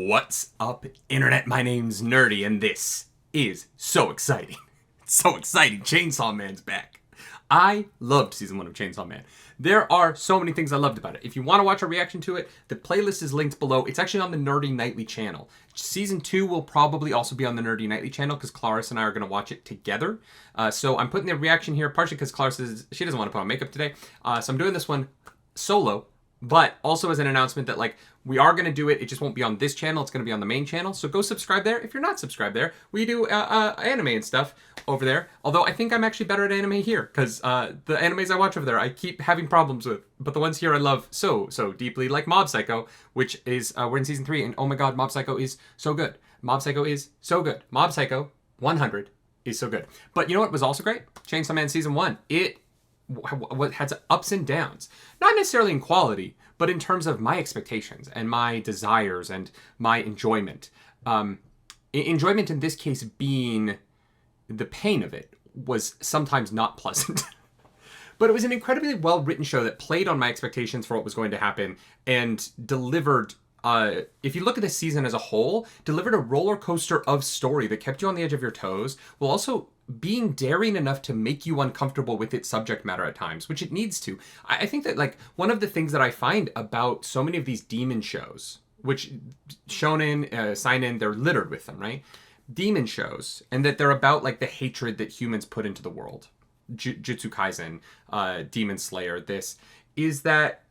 What's up, Internet? My name's Nerdy, and this is so exciting. It's so exciting. Chainsaw Man's back. I loved Season 1 of Chainsaw Man. There are so many things I loved about it. If you want to watch a reaction to it, the playlist is linked below. It's actually on the Nerdy Nightly channel. Season 2 will probably also be on the Nerdy Nightly channel because Clarice and I are going to watch it together. So I'm putting the reaction here, partially because Clarice says she doesn't want to put on makeup today. So I'm doing this one solo, but also as an announcement that, like, we are going to do it. It just won't be on this channel. It's going to be on the main channel. So go subscribe there. If you're not subscribed there, we do anime and stuff over there. Although I think I'm actually better at anime here because the animes I watch over there, I keep having problems with. But the ones here I love so deeply, like Mob Psycho, which is, we're in Season 3. And oh my God, Mob Psycho is so good. Mob Psycho is so good. Mob Psycho 100 is so good. But you know what was also great? Chainsaw Man Season 1. It had ups and downs. Not necessarily in quality, but in terms of my expectations and my desires and my enjoyment. Enjoyment in this case being the pain of it was sometimes not pleasant. But it was an incredibly well-written show that played on my expectations for what was going to happen and delivered, if you look at the season as a whole, delivered a roller coaster of story that kept you on the edge of your toes, while also being daring enough to make you uncomfortable with its subject matter at times, which it needs to. I think that, like, one of the things that I find about so many of these demon shows, which shonen, seinen, they're littered with them, right? Demon shows, and that they're about, like, the hatred that humans put into the world. Jujutsu Kaisen, Demon Slayer, this, is that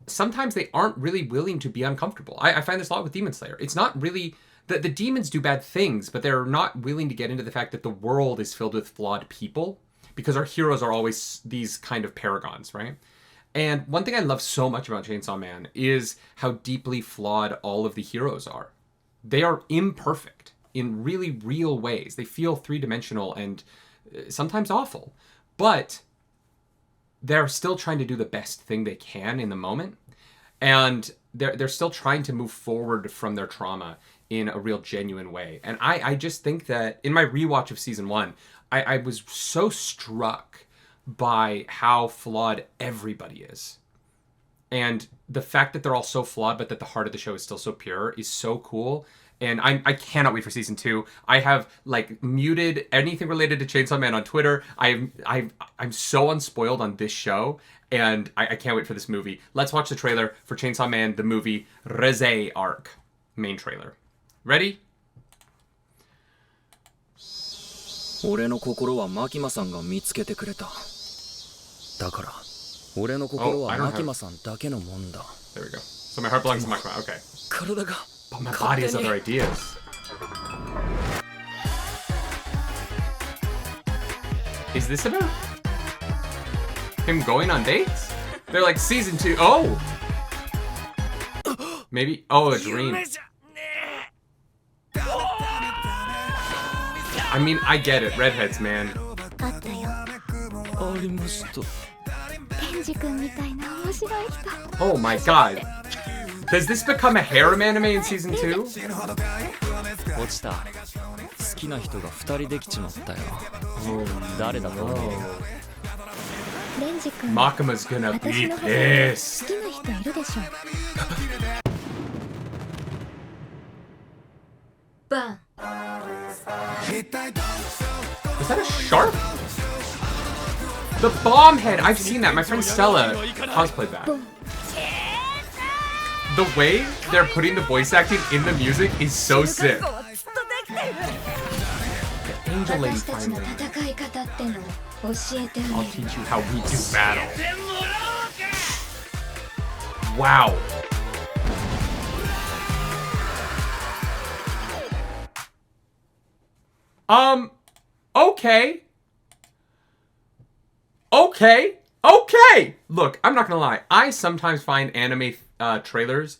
sometimes they aren't really willing to be uncomfortable. I find this a lot with Demon Slayer. It's not really... The demons do bad things, but they're not willing to get into the fact that the world is filled with flawed people, because our heroes are always these kind of paragons, right? And one thing I love so much about Chainsaw Man is how deeply flawed all of the heroes are. They are imperfect in really real ways. They feel three-dimensional and sometimes awful, but they're still trying to do the best thing they can in the moment. And they're still trying to move forward from their trauma in a real genuine way. And I just think that in my rewatch of Season 1, I was so struck by how flawed everybody is. And the fact that they're all so flawed, but that the heart of the show is still so pure is so cool. And I cannot wait for Season 2. I have, like, muted anything related to Chainsaw Man on Twitter. I'm so unspoiled on this show, and I can't wait for this movie. Let's watch the trailer for Chainsaw Man, the movie Reze arc. Main trailer. Ready? 俺の心はマキマさんが見つけてくれた。だから、俺の心はマキマさんだけのもんだ。There we go. So my heart belongs to Makima. Okay. 体が。But my body has other ideas. Is this about him going on dates? They're like Season 2. Oh! Maybe. Oh, a dream. I mean, I get it. Redheads, man. Oh my God. Does this become a harem anime in Season 2? 落ちた。好きな人が2人できちまったよ。誰だと思う？ Makima's gonna be pissed. Is that a shark? The bomb head! I've seen that. My friend Stella cosplayed that. The way they're putting the voice acting in the music is so sick. The Angel Lady finally. I'll teach you how we do battle. Wow. Okay. Look, I'm not gonna lie. I sometimes find anime trailers.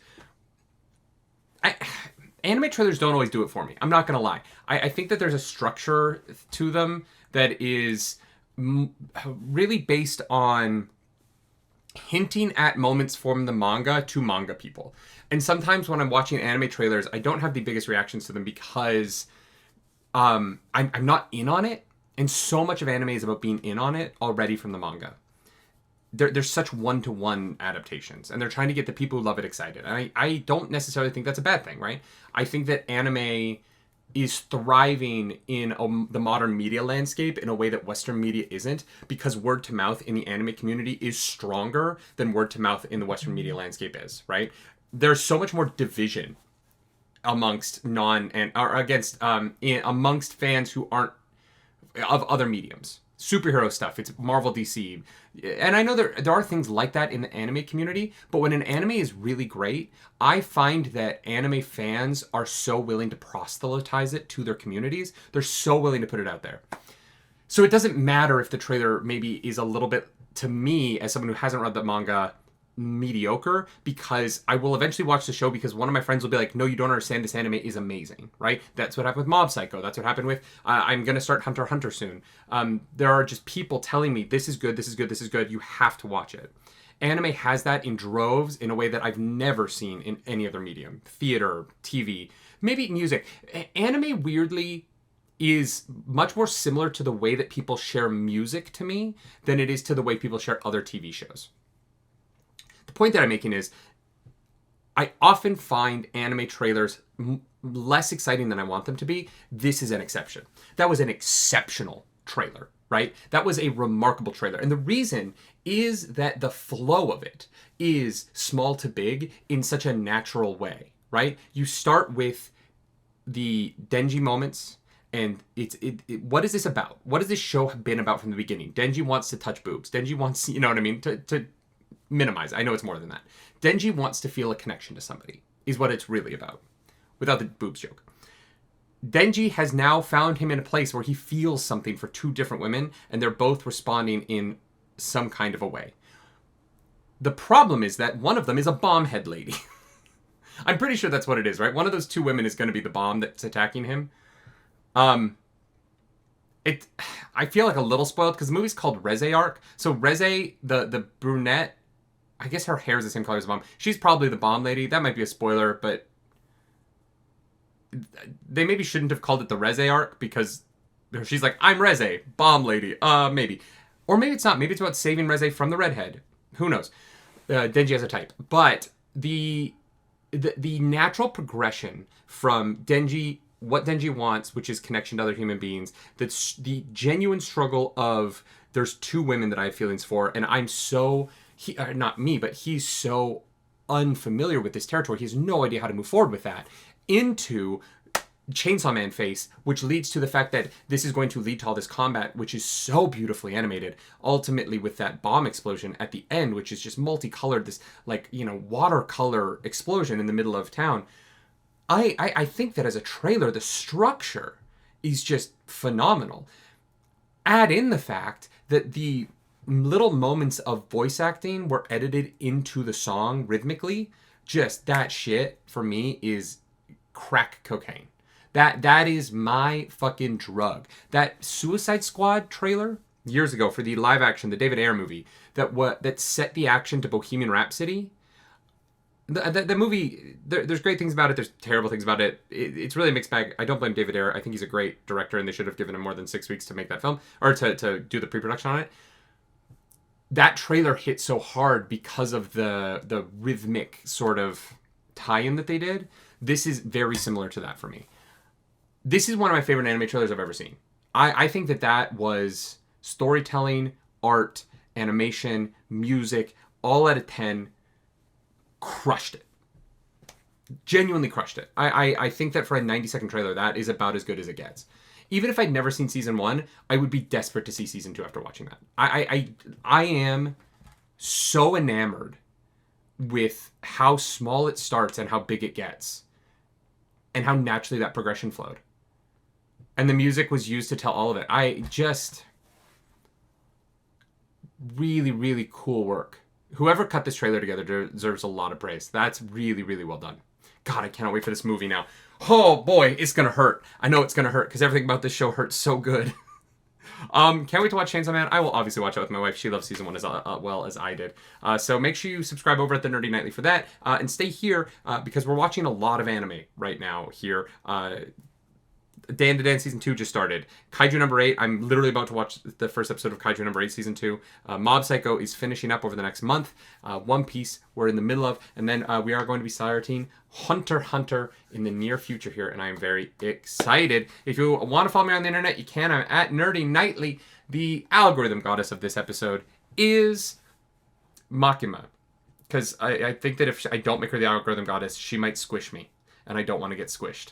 Anime trailers don't always do it for me. I'm not gonna lie. I think that there's a structure to them that is really based on hinting at moments from the manga to manga people. And sometimes when I'm watching anime trailers, I don't have the biggest reactions to them because I'm not in on it. And so much of anime is about being in on it already from the manga. there's such one-to-one adaptations, and they're trying to get the people who love it excited. And I don't necessarily think that's a bad thing, right? I think that anime is thriving in the modern media landscape in a way that Western media isn't, because word to mouth in the anime community is stronger than word to mouth in the Western media landscape is, right? There's so much more division amongst amongst fans who aren't of other mediums. Superhero stuff, it's Marvel, DC. And I know there are things like that in the anime community, but when an anime is really great, I find that anime fans are so willing to proselytize it to their communities. They're so willing to put it out there. So it doesn't matter if the trailer maybe is a little bit, to me, as someone who hasn't read the manga, mediocre, because I will eventually watch the show, because one of my friends will be like, no, you don't understand, this anime is amazing, right? That's what happened with Mob Psycho. That's what happened with I'm gonna start Hunter x Hunter soon. There are just people telling me this is good, this is good, this is good, you have to watch it. Anime has that in droves in a way that I've never seen in any other medium. Theater, TV, maybe music. Anime weirdly is much more similar to the way that people share music to me than it is to the way people share other TV shows. The point that I'm making is I often find anime trailers less exciting than I want them to be. This is an exception. That was an exceptional trailer, right? That was a remarkable trailer. And the reason is that the flow of it is small to big in such a natural way, right? You start with the Denji moments, and what is this about? What has this show been about from the beginning? Denji wants to touch boobs. Denji wants, you know what I mean, to minimize. I know it's more than that. Denji wants to feel a connection to somebody, is what it's really about, without the boobs joke. Denji has now found him in a place where he feels something for two different women, and they're both responding in some kind of a way. The problem is that one of them is a bomb head lady. I'm pretty sure that's what it is, right? One of those two women is going to be the bomb that's attacking him. I feel like a little spoiled, because the movie's called Reze Arc. So Reze, the brunette, I guess her hair is the same color as the bomb. She's probably the bomb lady. That might be a spoiler, but they maybe shouldn't have called it the Reze Arc, because she's like, I'm Reze, bomb lady. Maybe. Or maybe it's not. Maybe it's about saving Reze from the redhead. Who knows? Denji has a type. But the natural progression from Denji, what Denji wants, which is connection to other human beings, that's the genuine struggle of, there's two women that I have feelings for, and I'm so, not me, but he's so unfamiliar with this territory, he has no idea how to move forward with that, into Chainsaw Man face, which leads to the fact that this is going to lead to all this combat, which is so beautifully animated, ultimately with that bomb explosion at the end, which is just multicolored, this, like, you know, watercolor explosion in the middle of town. I think that as a trailer, the structure is just phenomenal. Add in the fact that the little moments of voice acting were edited into the song rhythmically. Just that shit, for me, is crack cocaine. That is my fucking drug. That Suicide Squad trailer years ago for the live action, the David Ayer movie, that set the action to Bohemian Rhapsody. The movie, there's great things about it, there's terrible things about it. It's really a mixed bag. I don't blame David Ayer. I think he's a great director, and they should have given him more than 6 weeks to make that film, or to do the pre-production on it. That trailer hit so hard because of the rhythmic sort of tie-in that they did. This is very similar to that for me. This is one of my favorite anime trailers I've ever seen. I think that was storytelling, art, animation, music, all out of 10. Crushed it. Genuinely crushed it. I think that for a 90-second trailer, that is about as good as it gets. Even if I'd never seen season 1, I would be desperate to see season 2 after watching that. I am so enamored with how small it starts and how big it gets, and how naturally that progression flowed. And the music was used to tell all of it. Really, really cool work. Whoever cut this trailer together deserves a lot of praise. That's really, really well done. God, I cannot wait for this movie now. Oh boy, it's gonna hurt. I know it's gonna hurt, because everything about this show hurts so good. Can't wait to watch Chainsaw Man. I will obviously watch it with my wife. She loves season 1 as well as I did. So make sure you subscribe over at the Nerdy Nightly for that. And stay here, because we're watching a lot of anime right now here. Day and Dan Season 2 just started. Kaiju number 8, I'm literally about to watch the first episode of Kaiju number 8 Season 2. Mob Psycho is finishing up over the next month. One Piece we're in the middle of. And then we are going to be starting Hunter x Hunter in the near future here. And I am very excited. If you want to follow me on the internet, you can. I'm at nerdynightly. The algorithm goddess of this episode is Makima. Because I think that if I don't make her the algorithm goddess, she might squish me. And I don't want to get squished.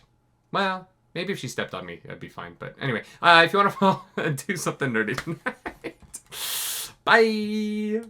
Well, maybe if she stepped on me, that'd be fine. But anyway, if you want to do something nerdy tonight, bye!